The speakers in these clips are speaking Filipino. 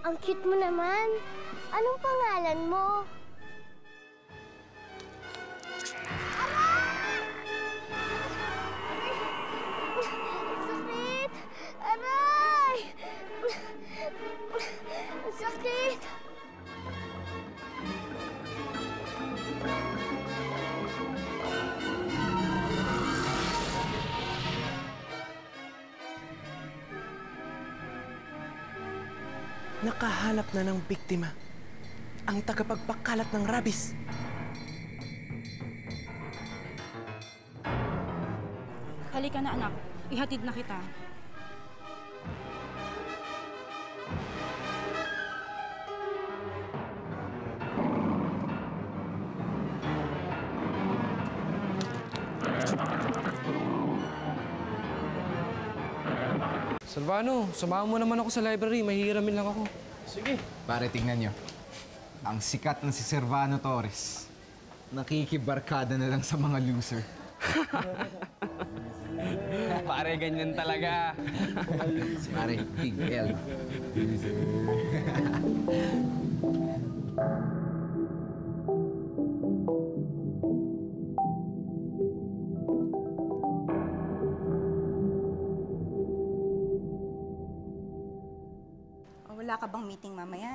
Ang cute mo naman. Anong pangalan mo? Sakit! Aray! Sakit! Nakahanap na ng biktima. Ang tagapagpakalat ng rabies. Halika na, anak. Ihatid na kita. Silvano, samahan mo naman ako sa library. Mahihiramin lang ako. Sige. Pare, tingnan nyo. Ang sikat na si Silvano Torres. Nakikibarkada na lang sa mga loser. Pare, ganyan talaga. Pare, Big L. Wala ka bang meeting mamaya?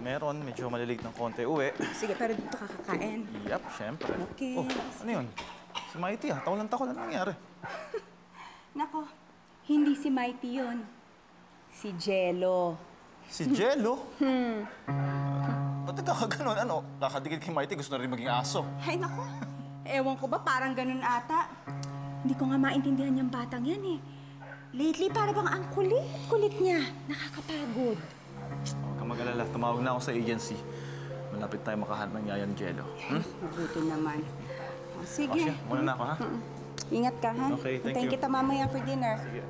Meron, medyo malilate ng konti uwi. Sige, pero dito ka kakain. Yup, syempre. Okay. Oh, ano yun? Si Mighty taon na nangyari. Nako, hindi si Mighty yun. Si Jello. Si Jello? Ba't nagkakaganon? Ano, kakadikit kay Mighty, gusto na rin maging aso. Ay, nako. Ewan ko ba, parang ganun ata. Hindi ko nga maintindihan yung batang yan eh. Lately, parang bang ang kulit niya. Nakakapagod. Huwag kang mag-alala, tumawag na ako sa agency. Malapit tayo makahanap ng yayan Jello. Mabuti naman. O, sige. O siya, muna na ako, ha? Ingat ka, ha? Okay, thank Hintayin you. kita mamaya for dinner. Sige.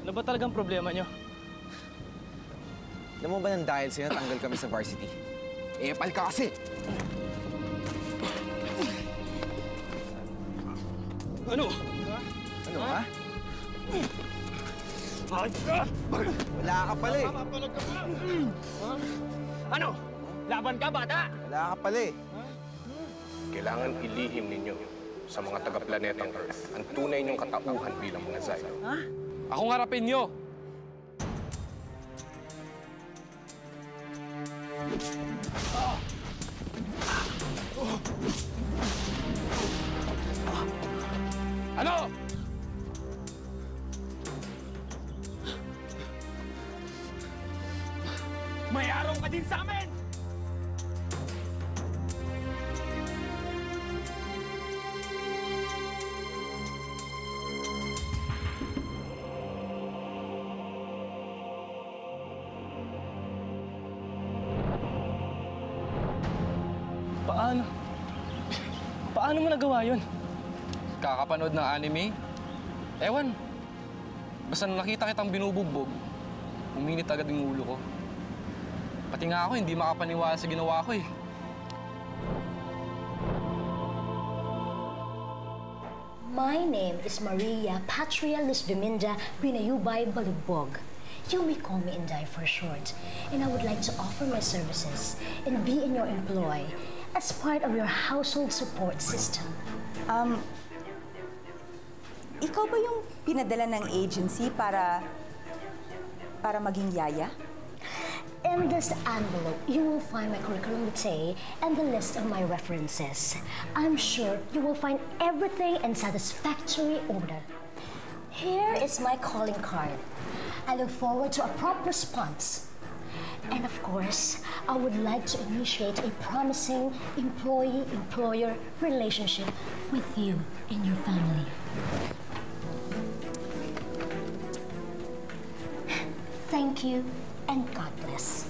Ano ba talagang problema nyo? Alam mo ba nang dahil sa'yo natanggal kami sa varsity? Epal ka kasi! Ano? Ano, ha? Wala ka pala eh. Ano? Laban ka, bata? Wala ka pala eh. Kailangan ilihim ninyo sa mga taga-planetang Earth ang tunay niyong katauhan bilang mga Zylo. Akong harapin nyo. Ano? May araw ka din sa amin! Paano? Paano mo nagawa yun? Kakapanood ng anime? Ewan. Basta nung nakita kitang binubugbog, uminit agad yung ulo ko. Pati nga ako, hindi makapaniwala sa ginawa ko eh. My name is Maria Patria Lisviminda Binayubay Balugbog. You may call me Inday for short, and I would like to offer my services and be in your employ as part of your household support system. Ikaw ba yung pinadala ng agency para maging yaya? In this envelope, you will find my curriculum vitae and the list of my references. I'm sure you will find everything in satisfactory order. Here is my calling card. I look forward to a prompt response. And of course, I would like to initiate a promising employee-employer relationship with you and your family. Thank you, and God bless.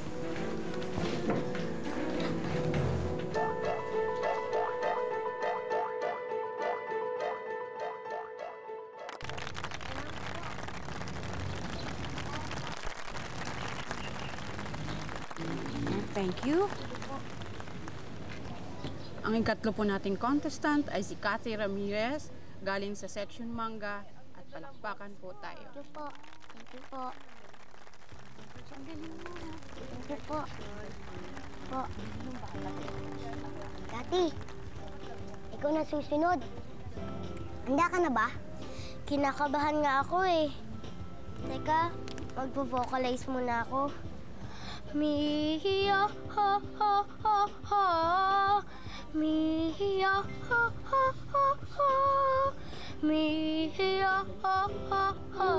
Thank you. Ang ikatlo po nating contestant ay si Cathy Ramirez, galing sa Section Manga, at palakpakan po tayo. Thank you po. Thank you po. Thank you po. Po. Cathy, ikaw na susunod. Handa ka na ba? Kinakabahan nga ako eh. Teka, magpo-vocalize muna ako. Mia ha ha ha ha. Mia ha ha ha ha. Mia ha ha ha.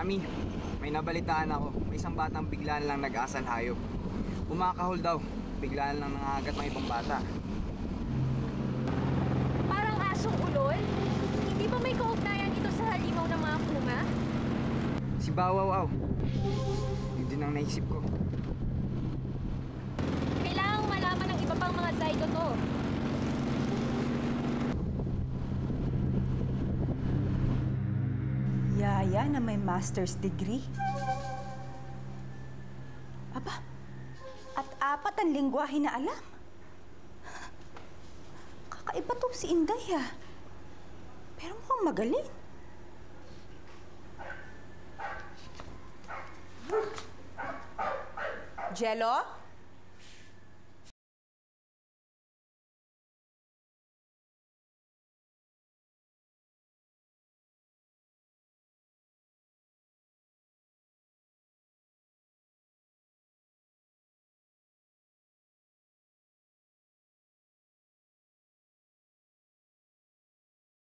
Ami, may nabalitaan ako. May isang batang biglaan lang nag-asal hayop. Kumakahol daw. Biglaan lang nangagat ng ibang bata. Parang asong ulol? Hindi ba may kaugnayan ito sa halimaw ng mga puma? Si Bawaw-aw. Yun din ang naisip ko. Kailangang malaman ng iba pang mga zygote. Yaya na may master's degree? Aba, at 4 ang lingwahe na alam. Kakaiba to si Inday, ha? Pero mukhang magaling. Jello?